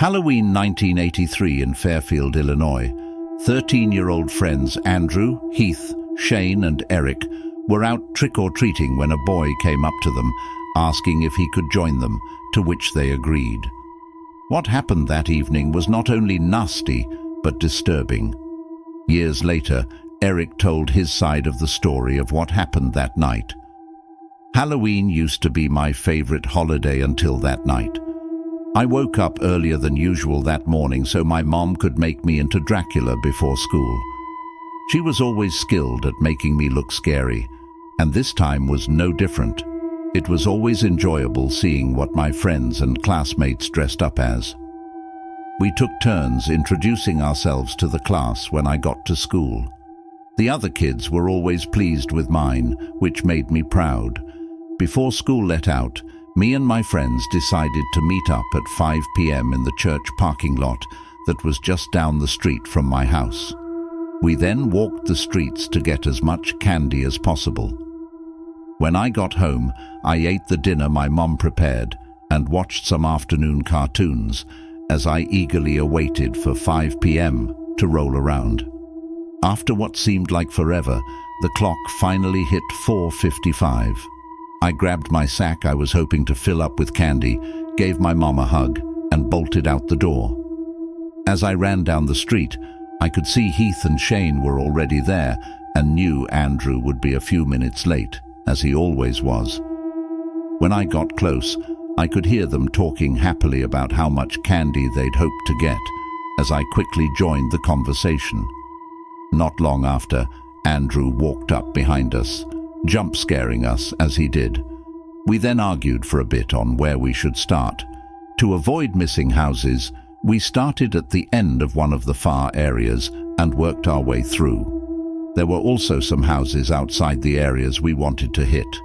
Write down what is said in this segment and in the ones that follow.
Halloween 1983 in Fairfield, Illinois. 13-year-old friends Andrew, Heath, Shane and Eric were out trick-or-treating when a boy came up to them, asking if he could join them, to which they agreed. What happened that evening was not only nasty, but disturbing. Years later, Eric told his side of the story of what happened that night. Halloween used to be my favorite holiday until that night. I woke up earlier than usual that morning so my mom could make me into Dracula before school. She was always skilled at making me look scary, and this time was no different. It was always enjoyable seeing what my friends and classmates dressed up as. We took turns introducing ourselves to the class when I got to school. The other kids were always pleased with mine, which made me proud. Before school let out, me and my friends decided to meet up at 5 p.m. in the church parking lot that was just down the street from my house. We then walked the streets to get as much candy as possible. When I got home, I ate the dinner my mom prepared and watched some afternoon cartoons as I eagerly awaited for 5 p.m. to roll around. After what seemed like forever, the clock finally hit 4:55. I grabbed my sack I was hoping to fill up with candy, gave my mom a hug, and bolted out the door. As I ran down the street, I could see Heath and Shane were already there and knew Andrew would be a few minutes late, as he always was. When I got close, I could hear them talking happily about how much candy they'd hoped to get, as I quickly joined the conversation. Not long after, Andrew walked up behind us, jump-scaring us as he did. We then argued for a bit on where we should start. To avoid missing houses, we started at the end of one of the far areas and worked our way through. There were also some houses outside the areas we wanted to hit.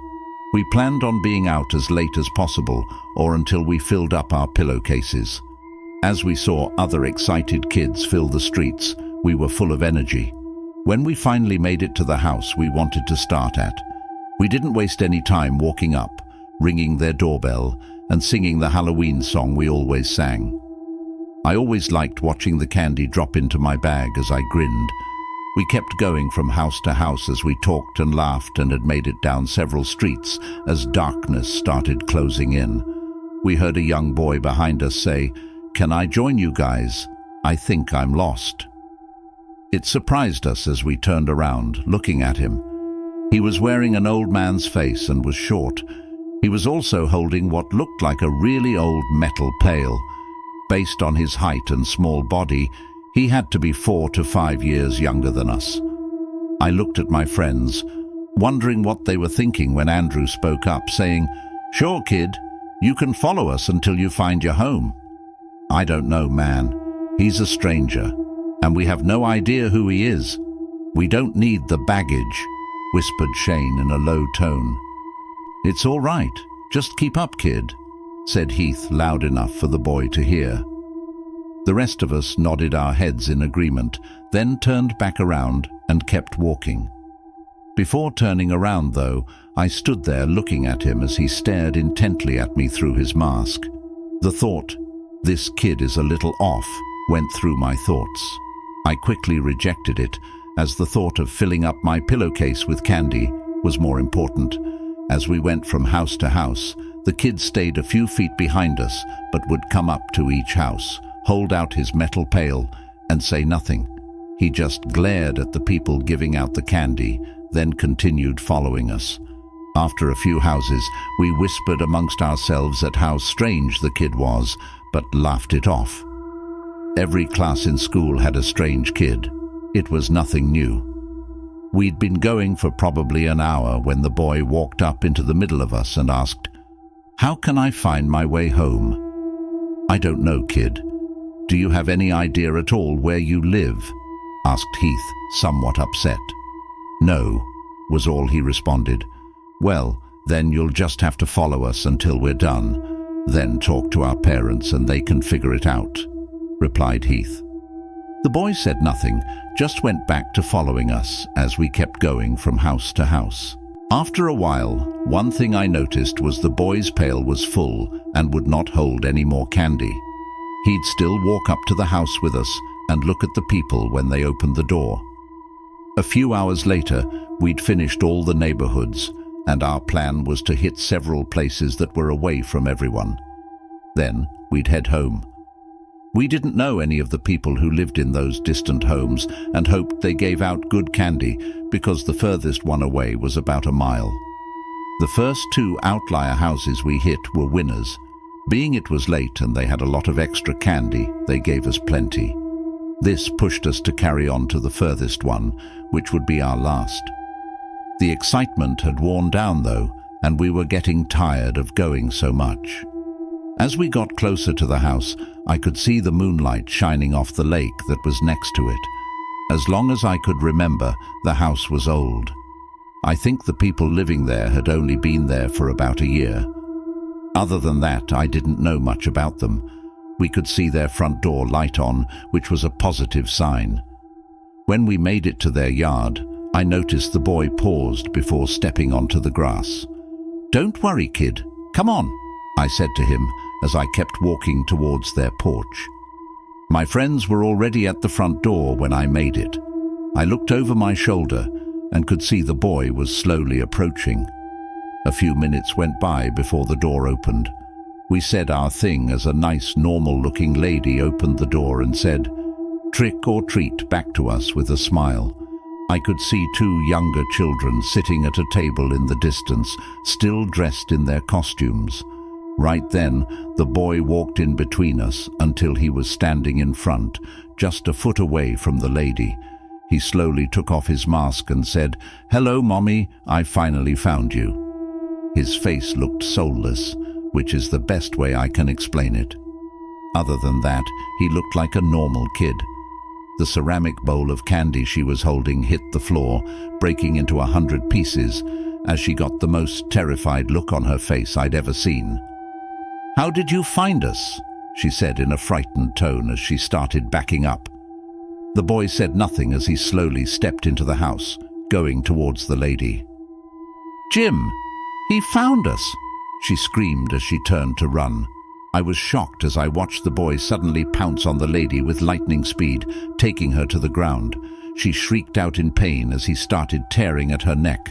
We planned on being out as late as possible or until we filled up our pillowcases. As we saw other excited kids fill the streets, we were full of energy. When we finally made it to the house we wanted to start at, we didn't waste any time walking up, ringing their doorbell, and singing the Halloween song we always sang. I always liked watching the candy drop into my bag as I grinned. We kept going from house to house as we talked and laughed and had made it down several streets as darkness started closing in. We heard a young boy behind us say, "Can I join you guys? I think I'm lost." It surprised us as we turned around, looking at him. He was wearing an old man's face and was short. He was also holding what looked like a really old metal pail. Based on his height and small body, he had to be 4 to 5 years younger than us. I looked at my friends, wondering what they were thinking when Andrew spoke up, saying, "Sure, kid, you can follow us until you find your home." "I don't know, man. He's a stranger, and we have no idea who he is. We don't need the baggage," whispered Shane in a low tone. "It's all right. Just keep up, kid," said Heath loud enough for the boy to hear. The rest of us nodded our heads in agreement, then turned back around and kept walking. Before turning around, though, I stood there looking at him as he stared intently at me through his mask. The thought, "This kid is a little off," went through my thoughts. I quickly rejected it, as the thought of filling up my pillowcase with candy was more important. As we went from house to house, the kid stayed a few feet behind us, but would come up to each house, hold out his metal pail, and say nothing. He just glared at the people giving out the candy, then continued following us. After a few houses, we whispered amongst ourselves at how strange the kid was, but laughed it off. Every class in school had a strange kid. It was nothing new. We'd been going for probably an hour when the boy walked up into the middle of us and asked, "How can I find my way home?" "I don't know, kid. Do you have any idea at all where you live?" asked Heath, somewhat upset. "No," was all he responded. "Well, then you'll just have to follow us until we're done, then talk to our parents and they can figure it out," replied Heath. The boy said nothing, just went back to following us as we kept going from house to house. After a while, one thing I noticed was the boy's pail was full and would not hold any more candy. He'd still walk up to the house with us and look at the people when they opened the door. A few hours later, we'd finished all the neighborhoods, and our plan was to hit several places that were away from everyone. Then we'd head home. We didn't know any of the people who lived in those distant homes and hoped they gave out good candy because the furthest one away was about a mile. The first 2 outlier houses we hit were winners. Being it was late and they had a lot of extra candy, they gave us plenty. This pushed us to carry on to the furthest one, which would be our last. The excitement had worn down though, and we were getting tired of going so much. As we got closer to the house, I could see the moonlight shining off the lake that was next to it. As long as I could remember, the house was old. I think the people living there had only been there for about a year. Other than that, I didn't know much about them. We could see their front door light on, which was a positive sign. When we made it to their yard, I noticed the boy paused before stepping onto the grass. "Don't worry, kid. Come on," I said to him as I kept walking towards their porch. My friends were already at the front door when I made it. I looked over my shoulder and could see the boy was slowly approaching. A few minutes went by before the door opened. We said our thing as a nice, normal-looking lady opened the door and said, "Trick or treat," back to us with a smile. I could see 2 younger children sitting at a table in the distance, still dressed in their costumes. Right then, the boy walked in between us until he was standing in front, just a foot away from the lady. He slowly took off his mask and said, "Hello, Mommy, I finally found you." His face looked soulless, which is the best way I can explain it. Other than that, he looked like a normal kid. The ceramic bowl of candy she was holding hit the floor, breaking into 100 pieces, as she got the most terrified look on her face I'd ever seen. "How did you find us?" she said in a frightened tone as she started backing up. The boy said nothing as he slowly stepped into the house, going towards the lady. "Jim, he found us!" she screamed as she turned to run. I was shocked as I watched the boy suddenly pounce on the lady with lightning speed, taking her to the ground. She shrieked out in pain as he started tearing at her neck.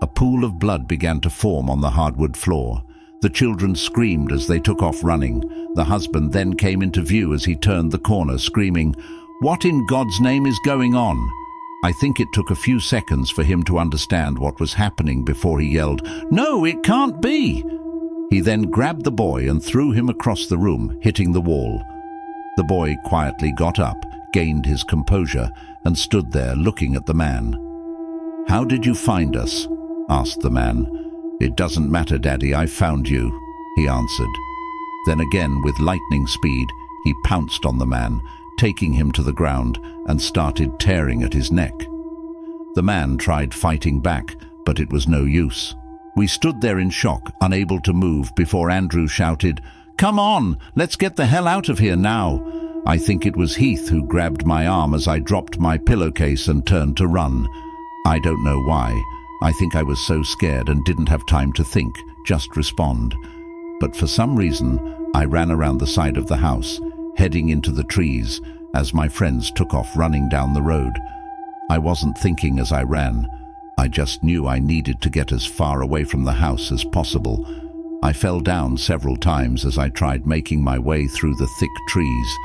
A pool of blood began to form on the hardwood floor. The children screamed as they took off running. The husband then came into view as he turned the corner, screaming, "What in God's name is going on?" I think it took a few seconds for him to understand what was happening before he yelled, "No, it can't be!" He then grabbed the boy and threw him across the room, hitting the wall. The boy quietly got up, gained his composure, and stood there looking at the man. "How did you find us?" asked the man. "It doesn't matter, Daddy, I found you," he answered. Then again, with lightning speed, he pounced on the man, taking him to the ground and started tearing at his neck. The man tried fighting back, but it was no use. We stood there in shock, unable to move, before Andrew shouted, "Come on, let's get the hell out of here now." I think it was Heath who grabbed my arm as I dropped my pillowcase and turned to run. I don't know why. I think I was so scared and didn't have time to think, just respond. But for some reason, I ran around the side of the house, heading into the trees, as my friends took off running down the road. I wasn't thinking as I ran. I just knew I needed to get as far away from the house as possible. I fell down several times as I tried making my way through the thick trees,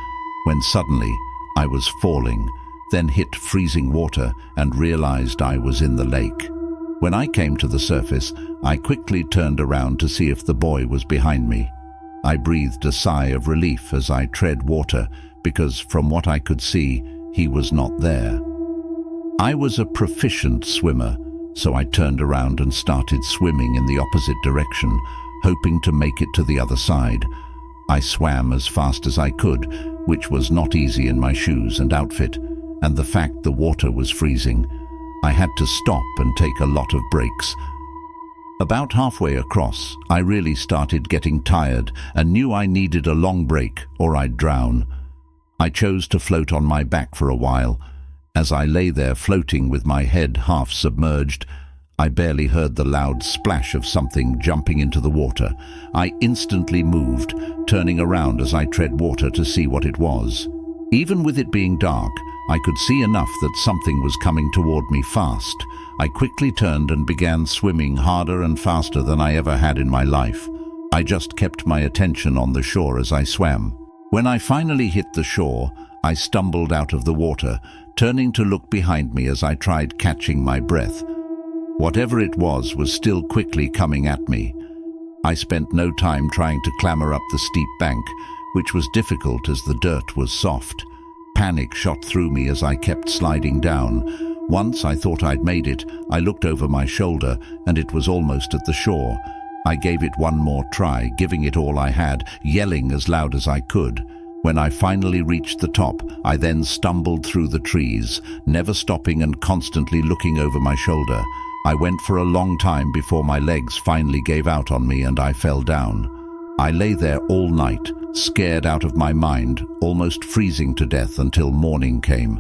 when suddenly I was falling, then hit freezing water and realized I was in the lake. When I came to the surface, I quickly turned around to see if the boy was behind me. I breathed a sigh of relief as I tread water, because from what I could see, he was not there. I was a proficient swimmer, so I turned around and started swimming in the opposite direction, hoping to make it to the other side. I swam as fast as I could, which was not easy in my shoes and outfit, and the fact the water was freezing. I had to stop and take a lot of breaks. About halfway across, I really started getting tired and knew I needed a long break or I'd drown. I chose to float on my back for a while. As I lay there floating with my head half submerged, I barely heard the loud splash of something jumping into the water. I instantly moved, turning around as I tread water to see what it was. Even with it being dark, I could see enough that something was coming toward me fast. I quickly turned and began swimming harder and faster than I ever had in my life. I just kept my attention on the shore as I swam. When I finally hit the shore, I stumbled out of the water, turning to look behind me as I tried catching my breath. Whatever it was still quickly coming at me. I spent no time trying to clamber up the steep bank, which was difficult as the dirt was soft. Panic shot through me as I kept sliding down. Once I thought I'd made it, I looked over my shoulder and it was almost at the shore. I gave it one more try, giving it all I had, yelling as loud as I could. When I finally reached the top, I then stumbled through the trees, never stopping and constantly looking over my shoulder. I went for a long time before my legs finally gave out on me and I fell down. I lay there all night, scared out of my mind, almost freezing to death until morning came.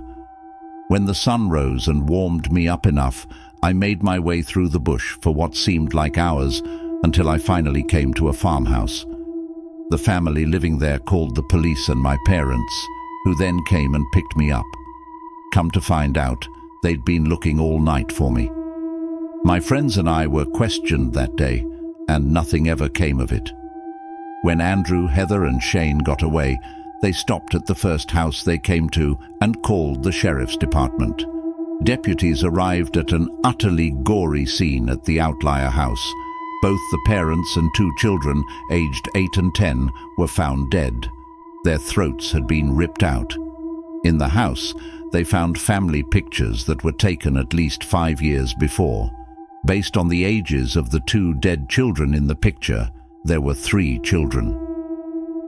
When the sun rose and warmed me up enough, I made my way through the bush for what seemed like hours until I finally came to a farmhouse. The family living there called the police and my parents, who then came and picked me up. Come to find out, they'd been looking all night for me. My friends and I were questioned that day, and nothing ever came of it. When Andrew, Heather and Shane got away, they stopped at the first house they came to and called the sheriff's department. Deputies arrived at an utterly gory scene at the outlier house. Both the parents and two children, aged 8 and 10, were found dead. Their throats had been ripped out. In the house, they found family pictures that were taken at least 5 years before. Based on the ages of the two dead children in the picture, there were 3 children.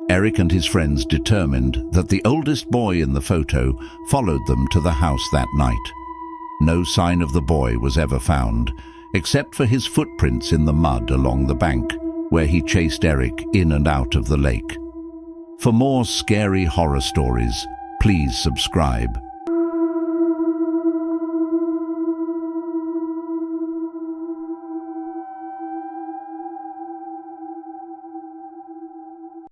Eric and his friends determined that the oldest boy in the photo followed them to the house that night. No sign of the boy was ever found, except for his footprints in the mud along the bank, where he chased Eric in and out of the lake. For more scary horror stories, please subscribe.